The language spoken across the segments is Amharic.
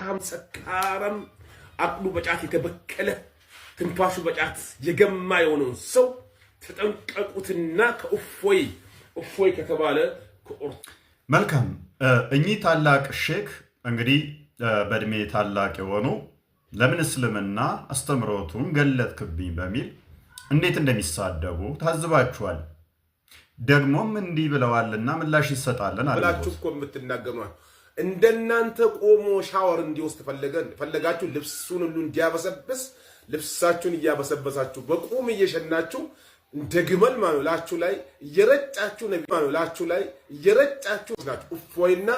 ውሸታም ሰካራም አቅሉ በጫት የተበከለ ትንፋሹ በጫት የገማ የሆነውን ሰው ተጠንቀቁትና ከእፎይ ከተባለ መልካም እኚህ ታላቅ ሼክ እንግዲህ በእድሜ ታላቅ የሆኑ ለምን እስልምና አስተምሮቱን ገለጥክብኝ በሚል እንዴት እንደሚሳደቡ ታዝባችኋል። ደግሞም እንዲህ ብለዋልና ምላሽ ይሰጣልን አላችሁ እኮ የምትናገሩት እንደናንተ ቆሞ ሻወር እንዲወስድ ፈለጋችሁ ልብሱን ሁሉ እንዲያበሰብስ ልብሳችሁን እያበሰበሳችሁ በቁም እየሸናችሁ እንደግመል ማኑላችሁ ላይ እየረጫችሁ ነብይ ማኑላችሁ ላይ እየረጫችሁ ናችሁ። እፎይና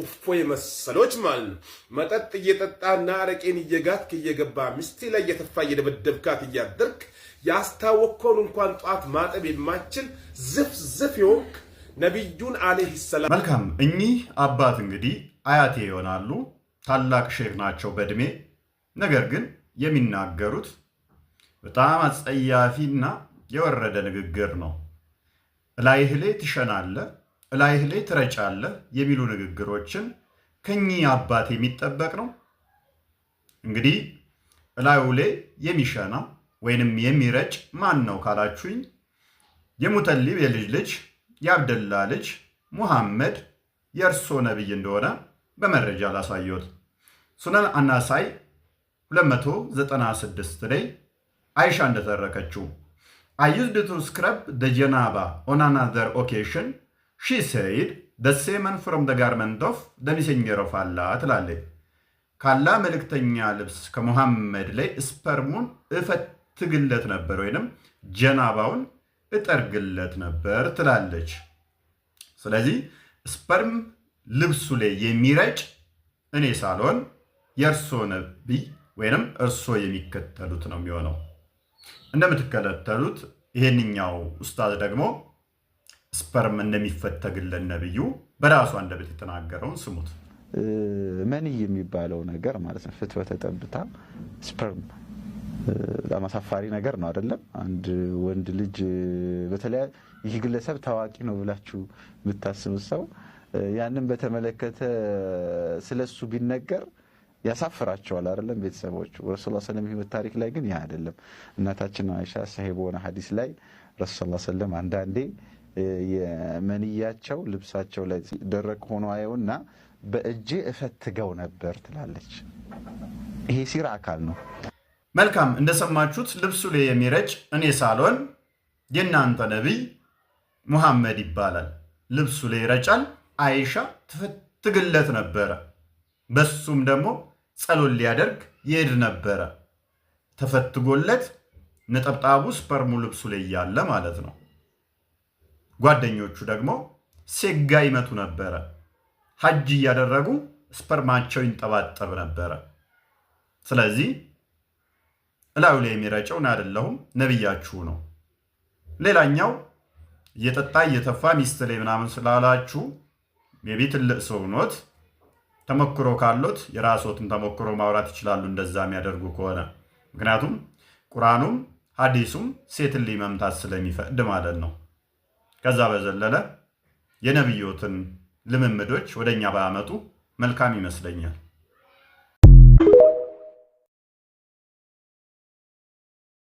እፎይ መሰሎች ማለት ነው። መጠጥ እየጠጣና አረቄን እየጋትክ እየገባ ሚስቴ ላይ እየተፋ እየደበደብካት እያደርክ ያስታወቅከውን እንኳን ጧት ማጠብ የማችል ዝፍ ይወክ ነብዩን አለይሂ ሰላም። መልካም እኚህ አባት እንግዲህ አያቴ ይሆናሉ። ታላቅ ሼክ ናቸው በእድሜ። ነገር ግን የሚናገሩት በጣም አጸያፊና የወረደ ንግግር ነው። እላይህ ላይ ትሸናለህ፣ እላይህ ላይ ትረጫለህ የሚሉ ንግግሮችን ከኚህ አባት የሚጠበቅ ነው። እንግዲህ እላዩ ላይ የሚሸና ወይንም የሚረጭ ማን ነው ካላችሁኝ የሙተሊብ የልጅ ልጅ የአብደላ ልጅ ሙሐመድ የእርሶ ነብይ እንደሆነ በመረጃ ላሳየዎት። ሱነን አናሳይ 296 ላይ አይሻ እንደተረከችው I used to scrub the janaba on another occasion. She said the semen from the garment of the messenger of Allah ትላለች። ካላ መልእክተኛ ልብስ ከሙሐመድ ላይ ስፐርሙን እፈትግለት ነበር ወይንም ጀናባውን እጠርግለት ነበር ትላለች። ስለዚህ ስፐርም ልብሱ ላይ የሚረጭ እኔ ሳልሆን የእርሶ ነብይ ወይንም እርሶ የሚከተሉት ነው የሚሆነው። እንደምትከተሉት ይሄንኛው ኡስታዝ ደግሞ ስፐርም እንደሚፈተግለት ነብዩ በራሱ አንደበት የተናገረውን ስሙት። መንይ የሚባለው ነገር ማለት ነው ፍትወተ ጠብታ ስፐርም በጣም አሳፋሪ ነገር ነው አይደለም? አንድ ወንድ ልጅ በተለይ ይህ ግለሰብ ታዋቂ ነው ብላችሁ ብታስቡት ሰው ያንን በተመለከተ ስለሱ ቢነገር ያሳፍራቸዋል አይደለም? ቤተሰቦቹ ረሱላህ ሰለላሁ ዐለይሂ ወሰለም ህይወት ታሪክ ላይ ግን ያ አይደለም። እናታችን አይሻ ሰሂህ በሆነ ሐዲስ ላይ ረሱላህ ሰለላሁ ዐለይሂ ወሰለም አንዳንዴ የመንያቸው ልብሳቸው ላይ ደረቅ ሆኖ አየውና በእጄ እፈትገው ነበር ትላለች። ይሄ ሲራ አካል ነው። መልካም እንደሰማችሁት ልብሱ ላይ የሚረጭ እኔ ሳልሆን የእናንተ ነብይ ሙሐመድ ይባላል። ልብሱ ላይ ይረጫል፣ አይሻ ትፈትግለት ነበረ። በሱም ደግሞ ጸሎት ሊያደርግ ይሄድ ነበረ። ተፈትጎለት ነጠብጣቡ ስፐርሙ ልብሱ ላይ ያለ ማለት ነው። ጓደኞቹ ደግሞ ሴጋ ይመቱ ነበረ። ሐጅ እያደረጉ ስፐርማቸው ይንጠባጠብ ነበረ። ስለዚህ እላዩ ላይ የሚረጨው እኔ አይደለሁም ነብያችሁ ነው። ሌላኛው እየጠጣ እየተፋ ሚስት ላይ ምናምን ስላላችሁ የቤት ትልቅ ሰው ኖት ተሞክሮ ካሎት የራስዎትን ተሞክሮ ማውራት ይችላሉ፣ እንደዛ የሚያደርጉ ከሆነ። ምክንያቱም ቁርአኑም ሐዲሱም ሴትን ላይ መምታት ስለሚፈቅድ ማለት ነው። ከዛ በዘለለ የነብዮትን ልምምዶች ወደኛ ባያመጡ መልካም ይመስለኛል።